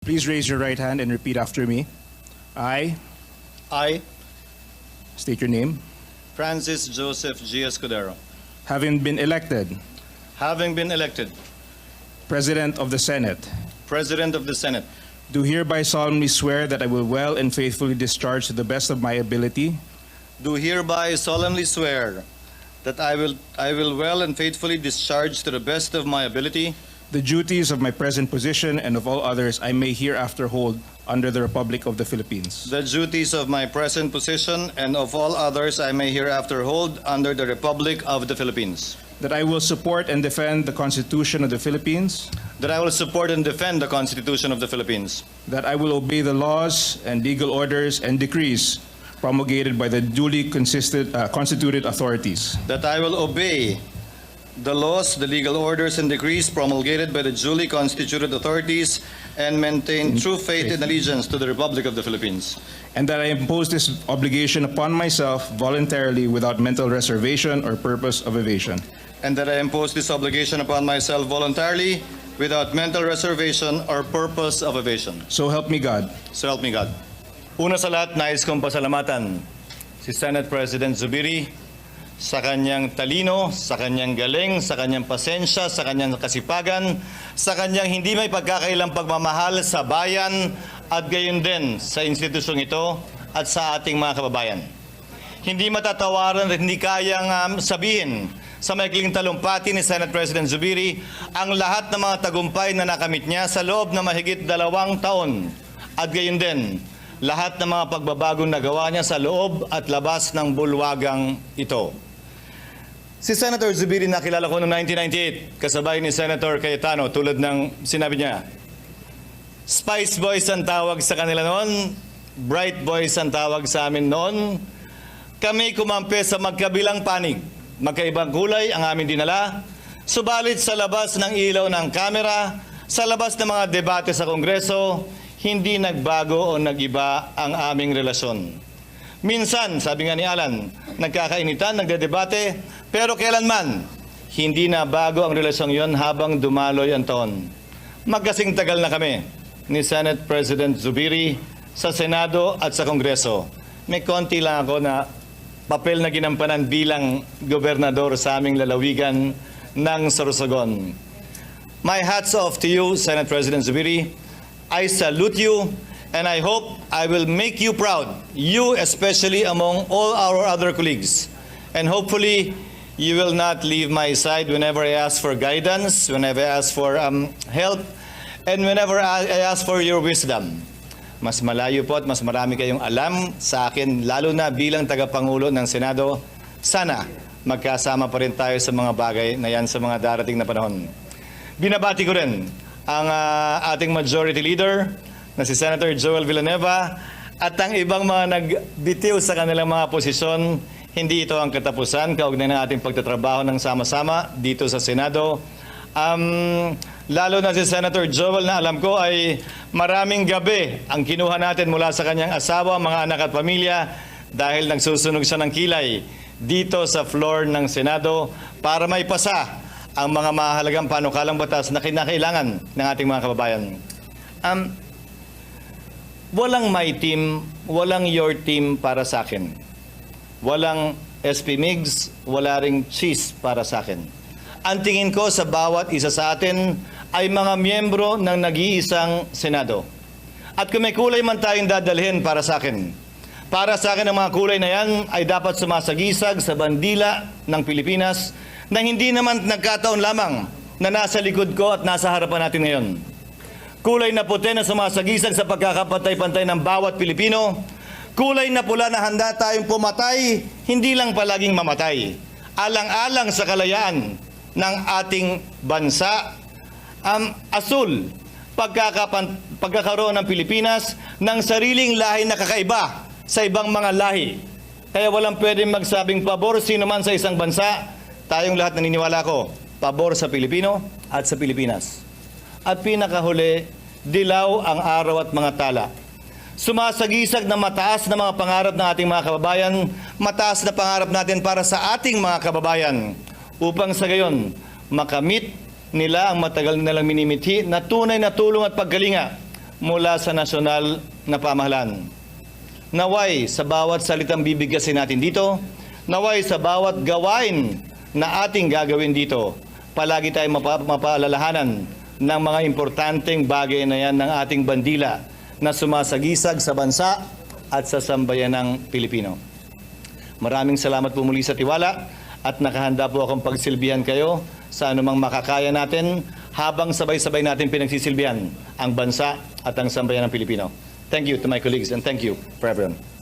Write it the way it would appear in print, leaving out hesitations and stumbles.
Please raise your right hand and repeat after me. I state your name. Francis Joseph G. Escudero, Having been elected having been elected President of the Senate, President of the Senate, do hereby solemnly swear that I will well and faithfully discharge to the best of my ability do hereby solemnly swear that I will well and faithfully discharge to the best of my ability the duties of my present position and of all others I may hereafter hold under the Republic of the Philippines. the duties of my present position and of all others I may hereafter hold under the Republic of the Philippines. That I will support and defend the Constitution of the Philippines. That I will support and defend the Constitution of the Philippines. That I will obey the laws and legal orders and decrees promulgated by the duly constituted authorities. That I will obey the laws, the legal orders, and decrees promulgated by the duly constituted authorities and maintain true faith and allegiance to the Republic of the Philippines. And that I impose this obligation upon myself voluntarily without mental reservation or purpose of evasion. And that I impose this obligation upon myself voluntarily without mental reservation or purpose of evasion. So help me God. So help me God. Una sa lahat, nais kong pasalamatan si Senate President Zubiri sa kanyang talino, sa kanyang galing, sa kanyang pasensya, sa kanyang kasipagan, sa kanyang hindi may pagkakailang pagmamahal sa bayan at gayon din sa institusyong ito at sa ating mga kababayan. Hindi matatawaran at hindi kayang sabihin sa maikling talumpati ni Senate President Zubiri ang lahat ng mga tagumpay na nakamit niya sa loob na mahigit 2 taon at gayon din lahat ng mga pagbabagong nagawa niya sa loob at labas ng bulwagang ito. Si Senator Zubiri nakilala ko noong 1998, kasabay ni Senator Cayetano, tulad ng sinabi niya. Spice Boys ang tawag sa kanila noon, Bright Boys ang tawag sa amin noon. Kami kumampi sa magkabilang panig, magkaibang kulay ang aming dinala, subalit sa labas ng ilaw ng kamera, sa labas ng mga debate sa Kongreso, hindi nagbago o nagiba ang aming relasyon. Minsan, sabi nga ni Alan, nagkakainitan, nagdedebate, pero kailanman, hindi na bago ang relasyong yon habang dumaloy ang taon. Magkasing tagal na kami ni Senate President Zubiri sa Senado at sa Kongreso. May konti lang ako na papel na ginampanan bilang gobernador sa aming lalawigan ng Sorsogon. My hats off to you, Senate President Zubiri. I salute you. And I hope I will make you proud, you especially among all our other colleagues. And hopefully, you will not leave my side whenever I ask for guidance, whenever I ask for help, and whenever I ask for your wisdom. Mas malayo po at mas marami kayong alam sa akin, lalo na bilang tagapangulo ng Senado. Sana magkasama pa rin tayo sa mga bagay na yan sa mga darating na panahon. Binabati ko rin ang ating Majority Leader, na si Senator Joel Villanueva at ang ibang mga nagbitiw sa kanilang mga posisyon. Hindi ito ang katapusan, kaugnay ng ating pagtatrabaho ng sama-sama dito sa Senado. Lalo na si Senator Joel na alam ko ay maraming gabi ang kinuha natin mula sa kanyang asawa, mga anak at pamilya dahil nagsusunog siya ng kilay dito sa floor ng Senado para maipasa ang mga mahalagang panukalang batas na kinakailangan ng ating mga kababayan. Walang my team, walang your team para sa akin. Walang SP Migs, wala ring cheese para sa akin. Ang tingin ko sa bawat isa sa atin ay mga miyembro ng nag-iisang Senado. At kung may kulay man tayong dadalhin para sa akin, ang mga kulay na yan ay dapat sumasagisag sa bandila ng Pilipinas na hindi naman nagkataon lamang na nasa likod ko at nasa harapan natin ngayon. Kulay na puti na sumasagisag sa pagkakapantay-pantay ng bawat Pilipino. Kulay na pula na handa tayong pumatay, hindi lang palaging mamatay. Alang-alang sa kalayaan ng ating bansa. Asul, pagkakaroon ng Pilipinas ng sariling lahi na kakaiba sa ibang mga lahi. Kaya walang pwedeng magsabing pabor sino man sa isang bansa. Tayong lahat naniniwala ko, pabor sa Pilipino at sa Pilipinas. At pinakahuli, dilaw ang araw at mga tala. Sumasagisag na mataas na mga pangarap ng ating mga kababayan, mataas na pangarap natin para sa ating mga kababayan, upang sa gayon makamit nila ang matagal nilang minimithi na tunay na tulong at paggalinga mula sa nasyonal na pamahalaan. Naway sa bawat salitang bibigkasin natin dito, naway sa bawat gawain na ating gagawin dito, palagi tayong mapaalalahanan ng mga importanteng bagay na yan ng ating bandila na sumasagisag sa bansa at sa sambayanang Pilipino. Maraming salamat po muli sa tiwala at nakahanda po akong pagsilbihan kayo sa anumang makakaya natin habang sabay-sabay natin pinagsisilbihan ang bansa at ang sambayanang Pilipino. Thank you to my colleagues and thank you for everyone.